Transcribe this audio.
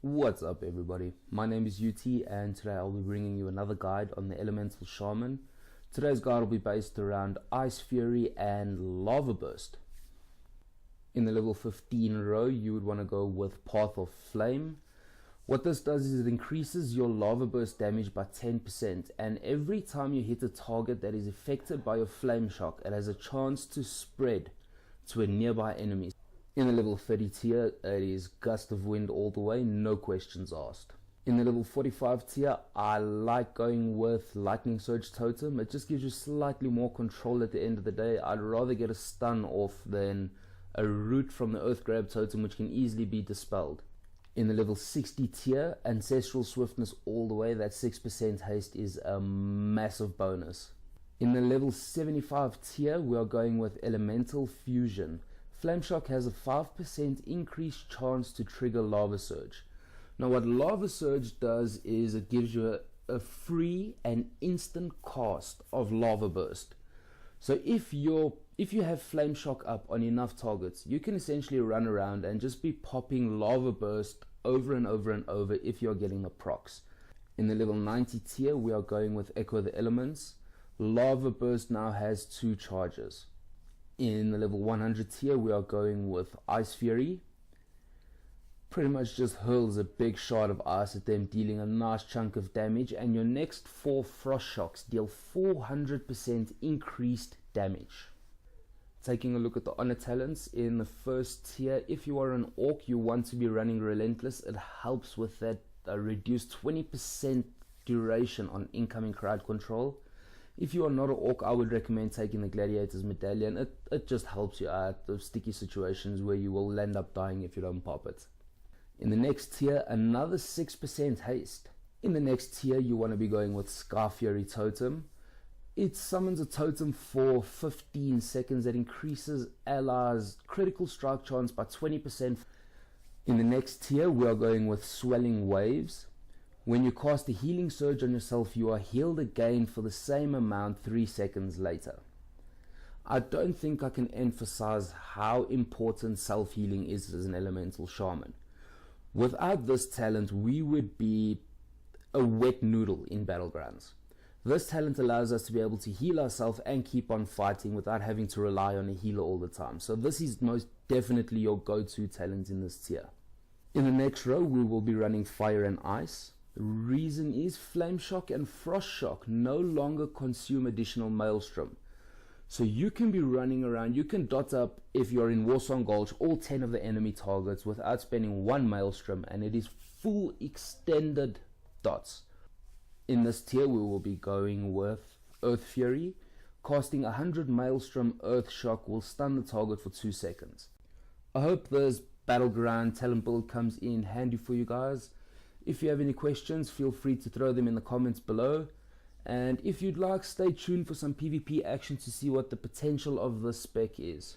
What's up everybody, my name is UT and today I'll be bringing you another guide on the Elemental Shaman. Today's guide will be based around Ice Fury and Lava Burst. In the level 15 row you would want to go with Path of Flame. What this does is it increases your Lava Burst damage by 10%, and every time you hit a target that is affected by your Flame Shock, it has a chance to spread to a nearby enemy. In the level 30 tier, it is Gust of Wind all the way, no questions asked. In the level 45 tier, I like going with Lightning Surge Totem. It just gives you slightly more control at the end of the day. I'd rather get a stun off than a root from the Earth Grab Totem, which can easily be dispelled. In the level 60 tier, Ancestral Swiftness all the way, that 6% haste is a massive bonus. In the level 75 tier, we are going with Elemental Fusion. Flame Shock has a 5% increased chance to trigger Lava Surge. Now what Lava Surge does is it gives you a free and instant cast of Lava Burst. So if you have Flame Shock up on enough targets, you can essentially run around and just be popping Lava Burst over and over and over if you're getting the procs. In the level 90 tier, we are going with Echo the Elements. Lava Burst now has 2 charges. In the level 100 tier, we are going with Icefury. Pretty much just hurls a big shard of ice at them, dealing a nice chunk of damage, and your next 4 Frost Shocks deal 400% increased damage. Taking a look at the honor talents, in the first tier, if you are an Orc, you want to be running Relentless. It helps with that reduced 20% duration on incoming crowd control. If you are not an Orc, I would recommend taking the Gladiator's Medallion. It just helps you out of sticky situations where you will end up dying if you don't pop it. In the next tier, another 6% haste. In the next tier, you want to be going with Sky Fury Totem. It summons a totem for 15 seconds that increases allies' critical strike chance by 20%. In the next tier, we are going with Swelling Waves. When you cast a Healing Surge on yourself, you are healed again for the same amount 3 seconds later. I don't think I can emphasize how important self-healing is as an Elemental Shaman. Without this talent, we would be a wet noodle in Battlegrounds. This talent allows us to be able to heal ourselves and keep on fighting without having to rely on a healer all the time. So this is most definitely your go-to talent in this tier. In the next row, we will be running Fire and Ice. The reason is Flame Shock and Frost Shock no longer consume additional Maelstrom. So you can be running around, you can dot up, if you're in Warsong Gulch, all 10 of the enemy targets without spending 1 Maelstrom, and it is full extended dots. In this tier we will be going with Earth Fury. Casting 100 Maelstrom Earth Shock will stun the target for 2 seconds. I hope this Battleground talent build comes in handy for you guys. If you have any questions, feel free to throw them in the comments below. And if you'd like, stay tuned for some PvP action to see what the potential of this spec is.